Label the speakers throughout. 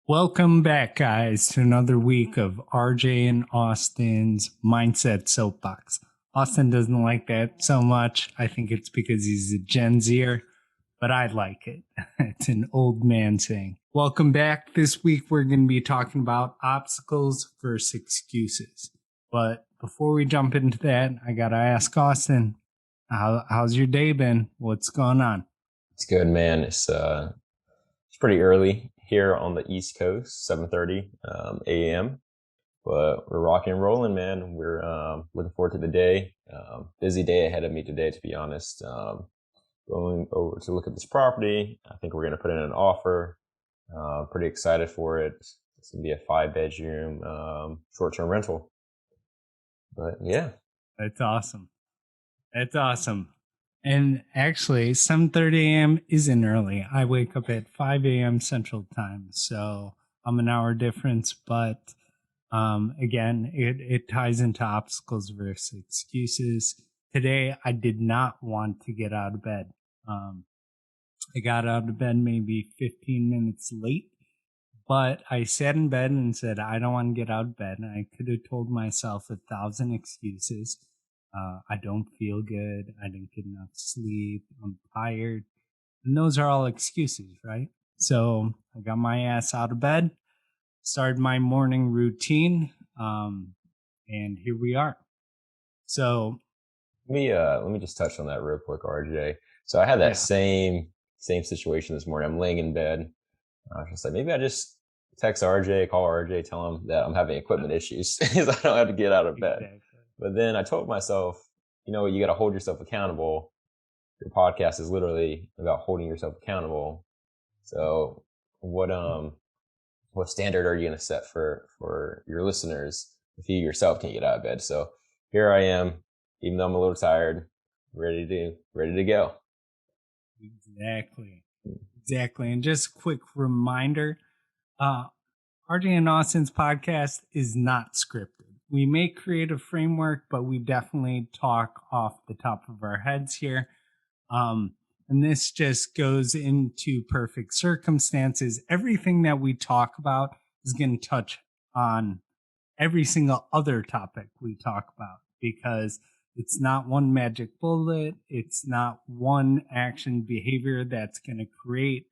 Speaker 1: Welcome back, guys, to another week of RJ and Austin's Mindset Soapbox. Austin doesn't like that so much. I think it's because he's a Gen Zer, but I like it. It's an old man saying. Welcome back. This week, we're going to be talking about obstacles versus excuses. But before we jump into that, I got to ask Austin, how's your day been? What's going on?
Speaker 2: It's good, man. It's pretty early here on the East Coast, 7:30 a.m. But we're rocking and rolling, man. We're looking forward to the day. Busy day ahead of me today, to be honest. Going over to look at this property. I think we're going to put in an offer. Pretty excited for it. It's going to be a 5-bedroom short-term rental. But yeah.
Speaker 1: That's awesome. That's awesome. And actually, 7:30 a.m. isn't early. I wake up at 5 a.m. Central Time, so I'm an hour difference. But again, it ties into obstacles versus excuses. Today, I did not want to get out of bed. I got out of bed maybe 15 minutes late, but I sat in bed and said, I don't want to get out of bed. And I could have told myself 1,000 excuses. I don't feel good. I didn't get enough sleep. I'm tired. And those are all excuses, right? So I got my ass out of bed, started my morning routine, and here we are. So
Speaker 2: Let me just touch on that real quick, RJ. So I had that
Speaker 1: yeah,
Speaker 2: same situation this morning. I'm laying in bed. I was just like, maybe I just text RJ, call RJ, tell him that I'm having equipment issues because I don't have to get out of bed.
Speaker 1: exactly.
Speaker 2: But then I told myself, you know, you got to hold yourself accountable. Your podcast is literally about holding yourself accountable. So what standard are you going to set for your listeners if you yourself can't get out of bed? So here I am, even though I'm a little tired, ready to go.
Speaker 1: Exactly. Exactly. And just a quick reminder, uh, RJ and Austin's podcast is not scripted. We may create a framework, but we definitely talk off the top of our heads here. And this just goes into perfect circumstances. Everything that we talk about is going to touch on every single other topic we talk about because it's not one magic bullet. It's not one action behavior that's going to create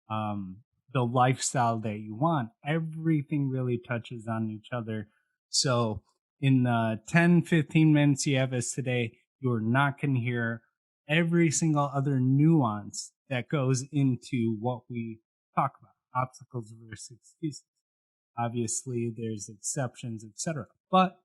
Speaker 1: the lifestyle that you want. Everything really touches on each other. So in the 10, 15 minutes you have us today, you're not going to hear every single other nuance that goes into what we talk about, obstacles versus excuses. Obviously, there's exceptions, etc. But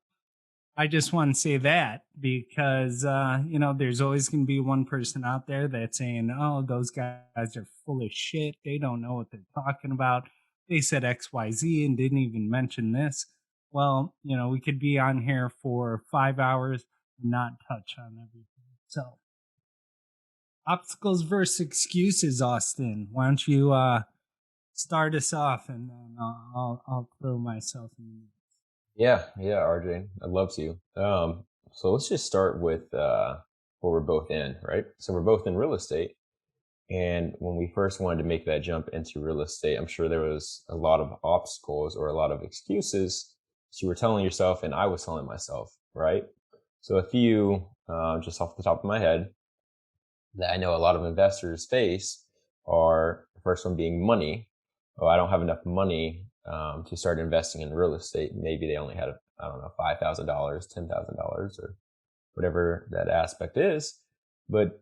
Speaker 1: I just want to say that because there's always going to be one person out there that's saying, "Oh, those guys are full of shit. They don't know what they're talking about. They said X, Y, Z and didn't even mention this." Well, we could be on here for 5 hours and not touch on everything. So, obstacles versus excuses, Austin. Why don't you start us off, and then I'll throw myself in.
Speaker 2: Yeah, RJ, I'd love to. So let's just start with what we're both in, right? So we're both in real estate. And when we first wanted to make that jump into real estate, I'm sure there was a lot of obstacles or a lot of excuses that you were telling yourself and I was telling myself, right? So a few, just off the top of my head, that I know a lot of investors face are the first one being money. Oh, I don't have enough money to start investing in real estate. Maybe they only had, I don't know, $5,000, $10,000 or whatever that aspect is. But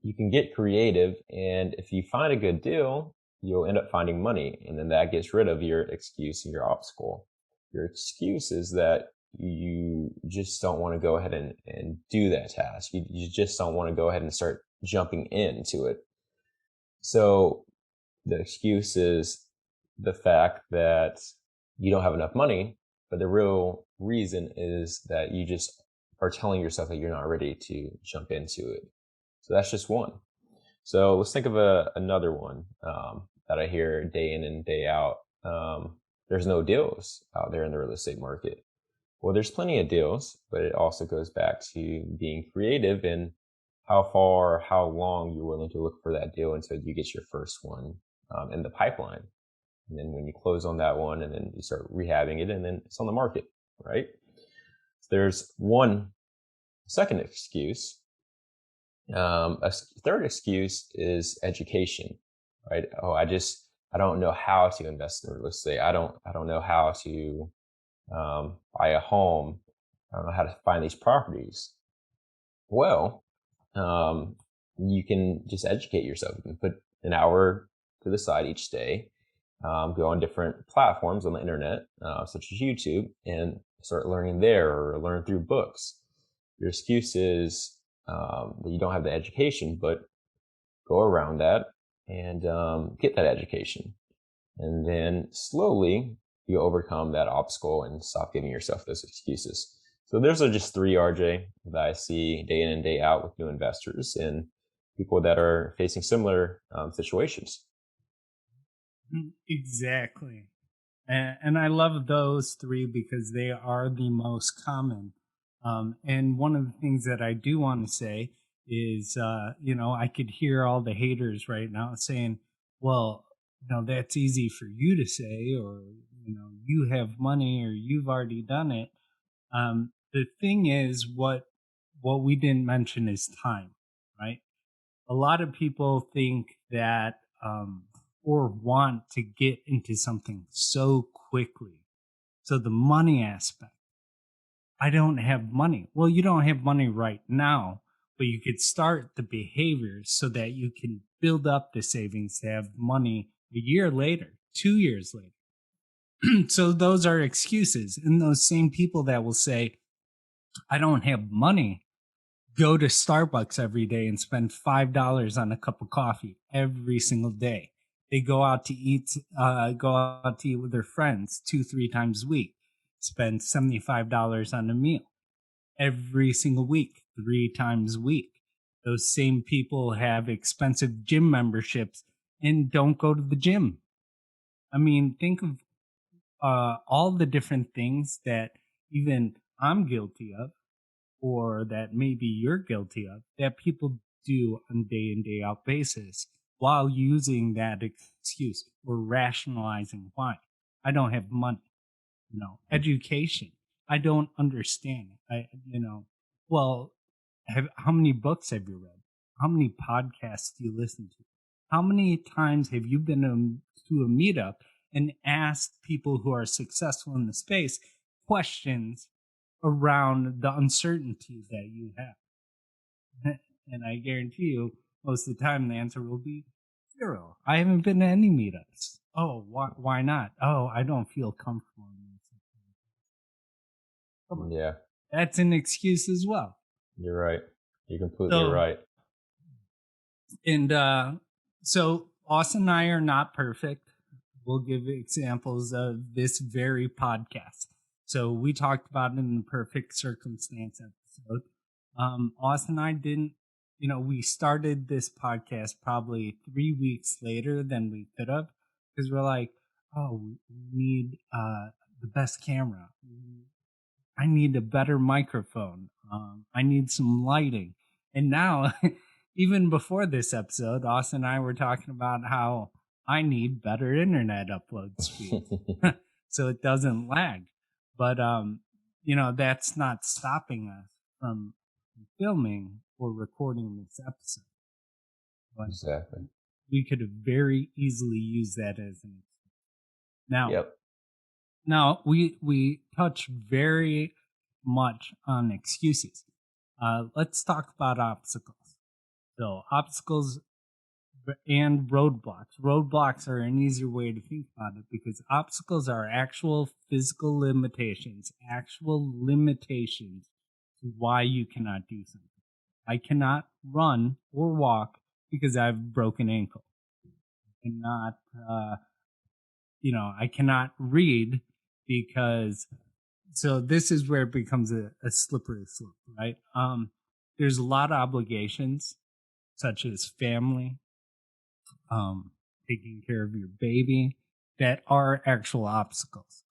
Speaker 2: you can get creative, and if you find a good deal, you'll end up finding money, and then that gets rid of your excuse and your obstacle. Your excuse is that you just don't want to go ahead and do that task. You just don't want to go ahead and start jumping into it. So the excuse is the fact that you don't have enough money, but the real reason is that you just are telling yourself that you're not ready to jump into it. So that's just one. So let's think of another one that I hear day in and day out. There's no deals out there in the real estate market. Well, there's plenty of deals, but it also goes back to being creative and how far, how long you're willing to look for that deal until you get your first one in the pipeline. And then when you close on that one, and then you start rehabbing it, and then it's on the market, right? So there's one second excuse. A third excuse is education, right? Oh, I don't know how to invest in real estate. I don't know how to buy a home. I don't know how to find these properties. Well, you can just educate yourself. You can put an hour to the side each day, go on different platforms on the internet, such as YouTube, and start learning there or learn through books. Your excuse is that you don't have the education, but go around that and get that education. And then slowly you overcome that obstacle and stop giving yourself those excuses. So those are just three, RJ, that I see day in and day out with new investors and people that are facing similar situations.
Speaker 1: Exactly. And I love those three because they are the most common. And one of the things that I do want to say is, I could hear all the haters right now saying, well, that's easy for you to say, or, you have money or you've already done it. The thing is, what we didn't mention is time, right? A lot of people think that, or want to get into something so quickly. So the money aspect, I don't have money. Well, you don't have money right now, but you could start the behaviors so that you can build up the savings to have money a year later, 2 years later. So those are excuses. And those same people that will say, I don't have money, go to Starbucks every day and spend $5 on a cup of coffee every single day. They go out to eat, with their friends 2-3 times a week, spend $75 on a meal every single week, 3 times a week. Those same people have expensive gym memberships and don't go to the gym. I mean, think of all the different things that even I'm guilty of, or that maybe you're guilty of, that people do on day in, day out basis while using that excuse or rationalizing why. I don't have money. Education. I don't understand it. Well, how many books have you read? How many podcasts do you listen to? How many times have you been to a meetup and asked people who are successful in the space questions around the uncertainty that you have? And I guarantee you, most of the time, the answer will be 0. I haven't been to any meetups. Oh, why not? Oh, I don't feel comfortable in this. Come on.
Speaker 2: Yeah,
Speaker 1: That's an excuse as well.
Speaker 2: you're right. You're completely right.
Speaker 1: And so Austin and I are not perfect. We'll give examples of this very podcast. So we talked about it in the perfect circumstance episode. Austin and I didn't, we started this podcast probably 3 weeks later than we could have, because we're like, oh, we need the best camera. I need a better microphone. I need some lighting. And now, even before this episode, Austin and I were talking about how I need better internet upload speed so it doesn't lag. But, that's not stopping us from filming or recording this episode. But
Speaker 2: Exactly.
Speaker 1: we could have very easily used that as an excuse. Now,
Speaker 2: Yep.
Speaker 1: Now we touch very much on excuses. Let's talk about obstacles. So obstacles and roadblocks. Roadblocks are an easier way to think about it because obstacles are actual physical limitations, to why you cannot do something. I cannot run or walk because I have a broken ankle. I cannot, I cannot read because, so this is where it becomes a slippery slope, right? There's a lot of obligations such as family, taking care of your baby, that are actual obstacles.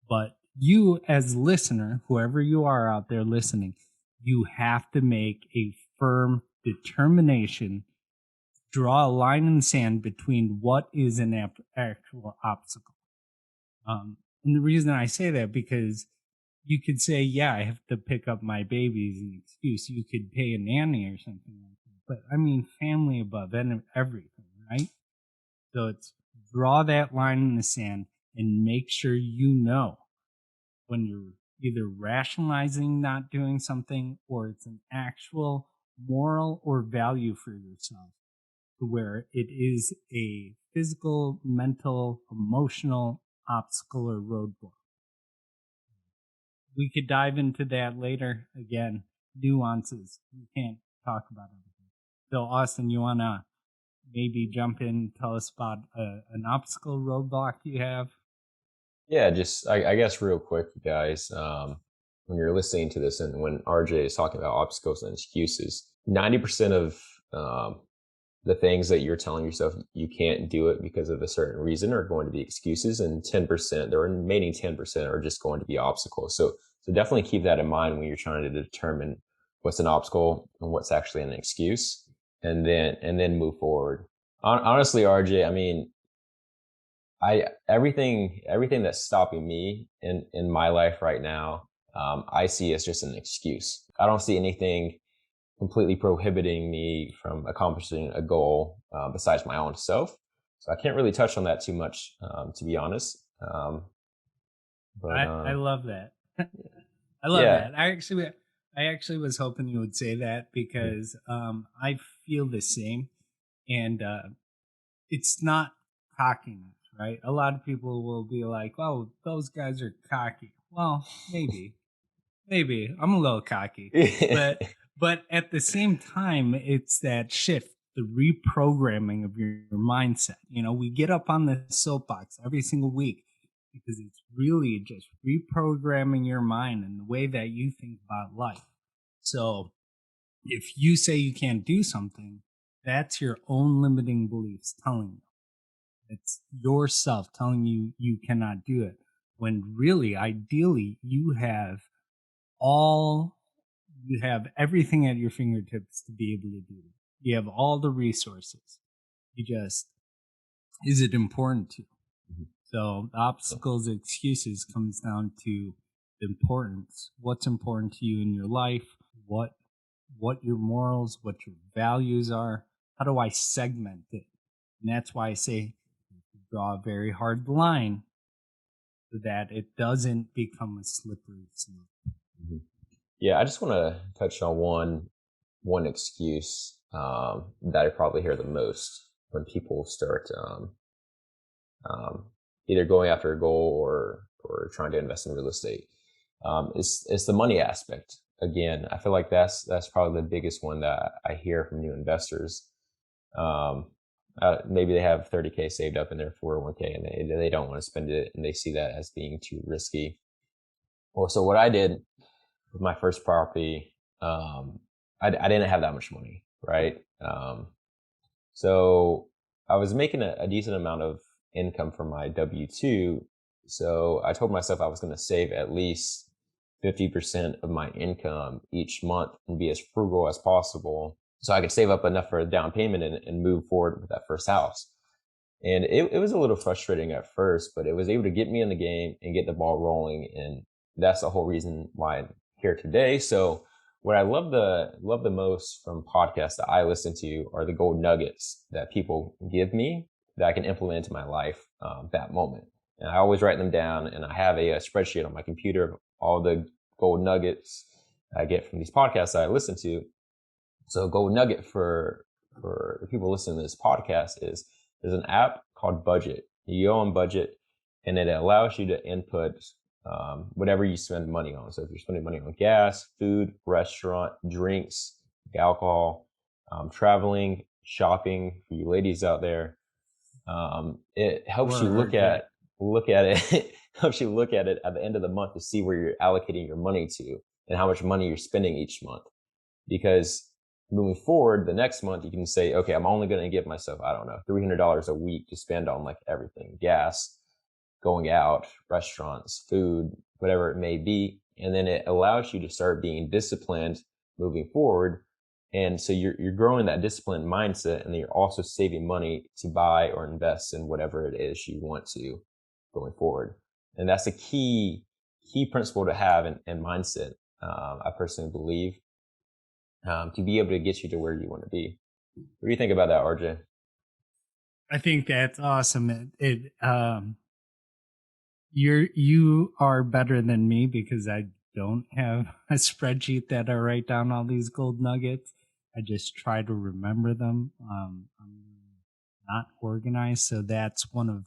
Speaker 1: But you as listener, whoever you are out there listening, you have to make a firm determination, draw a line in the sand between what is an actual obstacle. And the reason I say that, because you could say, yeah, I have to pick up my baby as an excuse. You could pay a nanny or something like that. But I mean, family above everything, right? So it's draw that line in the sand and make sure you know when you're either rationalizing not doing something or it's an actual moral or value for yourself, to where it is a physical, mental, emotional obstacle or roadblock. We could dive into that later. Again, nuances. We can't talk about everything. So, Austin, you want to maybe jump in, tell us about an obstacle roadblock you have?
Speaker 2: Yeah, just I guess real quick, guys. When you're listening to this, and when RJ is talking about obstacles and excuses, 90% of the things that you're telling yourself you can't do it because of a certain reason are going to be excuses, and 10%, the remaining 10% are just going to be obstacles. So definitely keep that in mind when you're trying to determine what's an obstacle and what's actually an excuse, and then move forward. Honestly, RJ, I mean, everything that's stopping me in my life right now, I see as just an excuse. I don't see anything completely prohibiting me from accomplishing a goal besides my own self. So I can't really touch on that too much, to be honest.
Speaker 1: I love that. I love
Speaker 2: yeah.
Speaker 1: that. I actually was hoping you would say that, because I feel the same, and it's not cockiness, right? A lot of people will be like, "Oh, those guys are cocky." Well, maybe I'm a little cocky, but at the same time, it's that shift, the reprogramming of your mindset. You know, we get up on the soapbox every single week because it's really just reprogramming your mind and the way that you think about life. So if you say you can't do something, that's your own limiting beliefs telling you. It's yourself telling you you cannot do it. When really, ideally, all you have everything at your fingertips to be able to do it. You have all the resources. You just, is it important to you?
Speaker 2: Mhm.
Speaker 1: So the obstacles, excuses comes down to the importance. What's important to you in your life? What your morals, what your values are. How do I segment it? And that's why I say draw a very hard line so that it doesn't become a slippery slope.
Speaker 2: Mhm. Yeah, I just want to touch on one excuse that I probably hear the most when people start um, either going after a goal or trying to invest in real estate. It's the money aspect. Again, I feel like that's probably the biggest one that I hear from new investors. Maybe they have 30K saved up in their 401k and they don't want to spend it, and they see that as being too risky. Well, so what I did with my first property, I didn't have that much money, right? So I was making a decent amount of income from my W-2. So I told myself I was going to save at least 50% of my income each month and be as frugal as possible so I could save up enough for a down payment and move forward with that first house. And it was a little frustrating at first, but it was able to get me in the game and get the ball rolling. And that's the whole reason why I'm here today. So what I love the most from podcasts that I listen to are the gold nuggets that people give me that I can implement into my life that moment. And I always write them down, and I have a spreadsheet on my computer of all the gold nuggets I get from these podcasts that I listen to. So a gold nugget for the people listening to this podcast is there's an app called Budget. You go on Budget, and it allows you to input whatever you spend money on. So if you're spending money on gas, food, restaurant, drinks, alcohol, traveling, shopping, for you ladies out there, it helps you look at it helps you look at it at the end of the month to see where you're allocating your money to and how much money you're spending each month. Because moving forward, the next month you can say, okay, I'm only going to give myself, I don't know, $300 a week to spend on like everything, gas, going out, restaurants, food, whatever it may be. And then it allows you to start being disciplined moving forward And so you're growing that disciplined mindset, and then you're also saving money to buy or invest in whatever it is you want to going forward. And that's a key principle to have in mindset. I personally believe, to be able to get you to where you want to be. What do you think about that, RJ?
Speaker 1: I think that's awesome. You are better than me because I don't have a spreadsheet that I write down all these gold nuggets. I just try to remember them. I'm not organized, so that's one of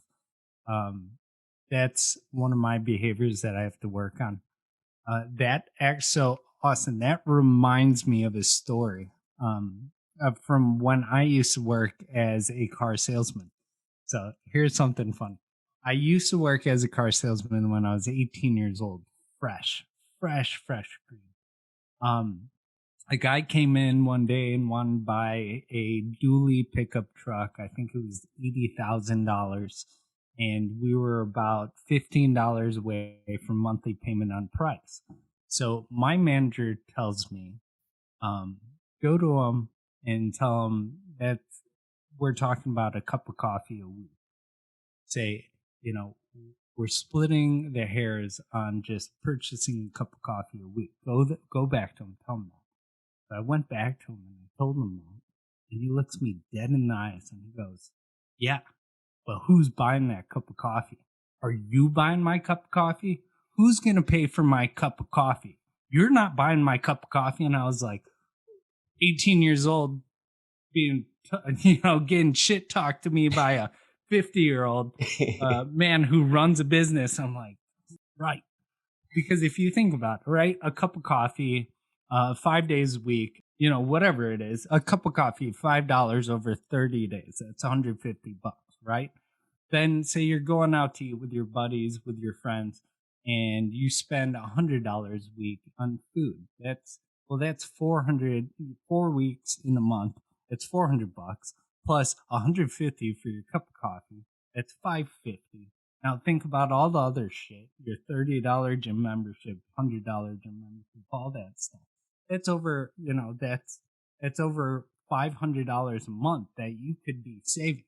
Speaker 1: my behaviors that I have to work on. So Austin, that reminds me of a story from when I used to work as a car salesman. So here's something fun. I used to work as a car salesman when I was 18 years old, fresh green. A guy came in one day and wanted to buy a dually pickup truck. I think it was $80,000. And we were about $15 away from monthly payment on price. So my manager tells me, go to him and tell him that we're talking about a cup of coffee a week. Say, we're splitting the hairs on just purchasing a cup of coffee a week. Go back to him, tell him that. So I went back to him and I told him that. And he looks me dead in the eyes and he goes, yeah, but who's buying that cup of coffee? Are you buying my cup of coffee? Who's going to pay for my cup of coffee? You're not buying my cup of coffee. And I was like 18 years old being, getting shit talked to me by a 50-year-old man who runs a business. I'm like, right. Because if you think about it, right, a cup of coffee, 5 days a week, whatever it is, a cup of coffee, $5 over 30 days. That's $150, right? Then say you're going out to eat with your buddies, with your friends, and you spend $100 a week on food. That's 4 weeks in a month. That's $400 plus $150 for your cup of coffee. That's $550. Now think about all the other shit. Your $30 gym membership, $100 gym membership, all that stuff. That's over, that's over $500 a month that you could be saving.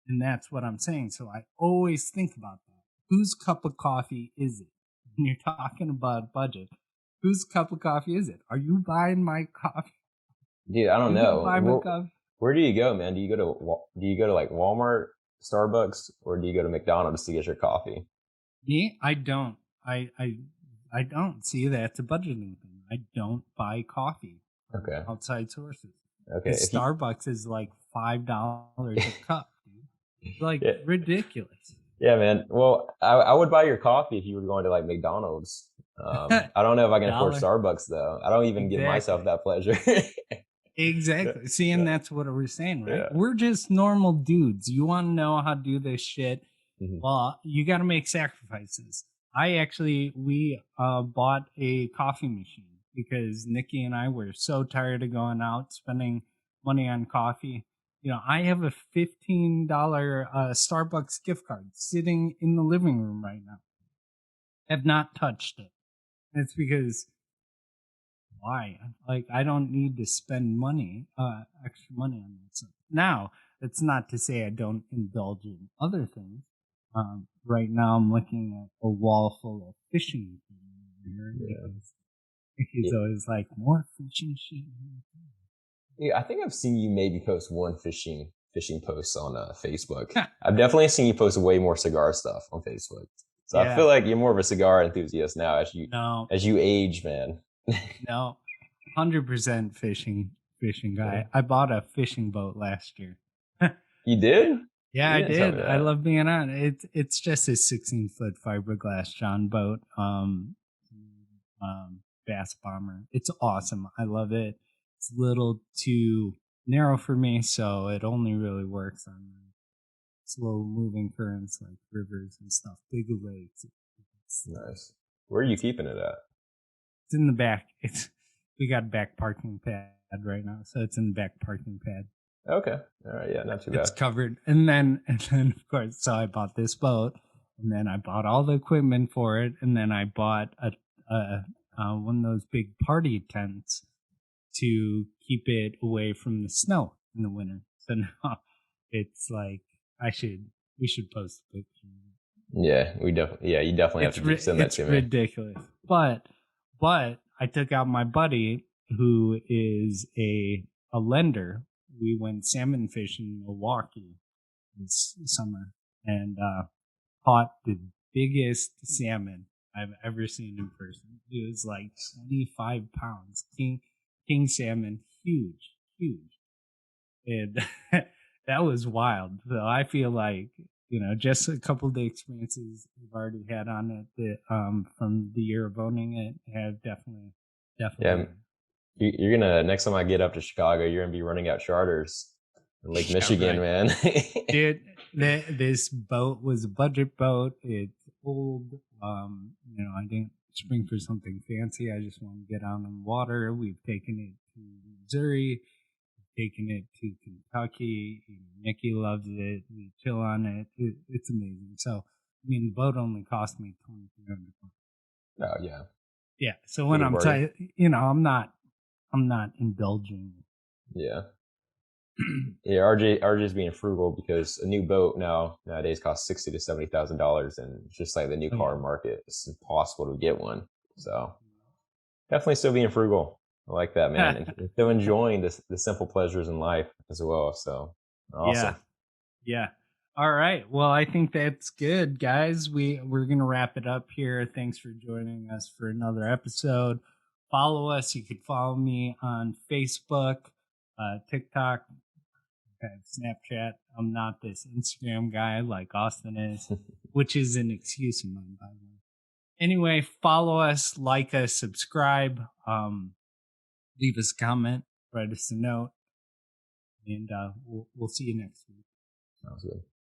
Speaker 1: And that's what I'm saying. So I always think about that. Whose cup of coffee is it? When you're talking about budget, whose cup of coffee is it? Are you buying my coffee?
Speaker 2: Dude, I don't know. Where do you go, man? Do you go to like Walmart, Starbucks, or do you go to McDonald's to get your coffee?
Speaker 1: Me, I don't. I don't see that. It's a budgeting thing. I don't buy coffee from outside sources.
Speaker 2: Okay.
Speaker 1: Starbucks is like $5 a cup, dude. It's like ridiculous.
Speaker 2: Yeah, man. Well, I would buy your coffee if you were going to like McDonald's. I don't know if I can afford Starbucks though. I don't even give myself that pleasure.
Speaker 1: Exactly. See, and that's what we're saying, right? Yeah. We're just normal dudes. You want to know how to do this shit? Mm-hmm. Well, you got to make sacrifices. We bought a coffee machine because Nikki and I were so tired of going out spending money on coffee. I have a $15 Starbucks gift card sitting in the living room right now. Have not touched it. That's because why? Like, I don't need to spend extra money on that stuff. Now, it's not to say I don't indulge in other things. Right now, I'm looking at a wall full of fishing here. Yeah. He's always like, more fishing shit.
Speaker 2: Yeah, I think I've seen you maybe post one fishing post on Facebook. I've definitely seen you post way more cigar stuff on Facebook. So yeah. I feel like you're more of a cigar enthusiast now as you age, man.
Speaker 1: No, 100% fishing guy. Yeah. I bought a fishing boat last year.
Speaker 2: You did?
Speaker 1: Yeah, I did. I love being on it. It's just a 16-foot fiberglass John boat, bass bomber. It's awesome. I love it. It's a little too narrow for me, so it only really works on slow moving currents like rivers and stuff, big lakes. It's
Speaker 2: nice. Where are you keeping it at?
Speaker 1: It's in the back. We got a back parking pad right now, so it's in the back parking pad.
Speaker 2: Okay. All right. Yeah, not too bad.
Speaker 1: It's covered. And then of course, so I bought this boat, and then I bought all the equipment for it, and then I bought one of those big party tents. to keep it away from the snow in the winter. So now it's like we should post a picture.
Speaker 2: Yeah, you definitely have to send that
Speaker 1: It's
Speaker 2: to me.
Speaker 1: ridiculous. But I took out my buddy who is a lender. We went salmon fishing in Milwaukee this summer and caught the biggest salmon I've ever seen in person. It was like 25 pounds. King salmon, huge, huge. And that was wild. So I feel like, just a couple of the experiences we've already had on it that, from the year of owning it have definitely.
Speaker 2: Yeah, you're gonna next time I get up to Chicago, you're gonna be running out charters in Lake Michigan,
Speaker 1: Right.
Speaker 2: man.
Speaker 1: Dude, this boat was a budget boat. It's old. I didn't spring for something fancy. I just want to get out on the water. We've taken it to Missouri, taken it to Kentucky. Nikki loves it. We chill on it. It's amazing. So, the boat only cost me $2,300.
Speaker 2: Oh yeah,
Speaker 1: Yeah. So when
Speaker 2: good
Speaker 1: I'm
Speaker 2: bargain.
Speaker 1: I'm not indulging.
Speaker 2: Yeah. Yeah, RJ's being frugal because a new boat nowadays costs $60,000 to $70,000, and just like the new
Speaker 1: Oh,
Speaker 2: car
Speaker 1: yeah.
Speaker 2: market, it's impossible to get one. So definitely still being frugal. I like that, man, and still enjoying the simple pleasures in life as well. So
Speaker 1: Yeah.
Speaker 2: awesome.
Speaker 1: Yeah. All right. Well, I think that's good, guys. We're gonna wrap it up here. Thanks for joining us for another episode. Follow us. You could follow me on Facebook, TikTok, Snapchat. I'm not this Instagram guy like Austin is, which is an excuse of mine, by the way. Anyway, follow us, like us, subscribe, leave us a comment, write us a note, and we'll see you next week.
Speaker 2: Sounds good.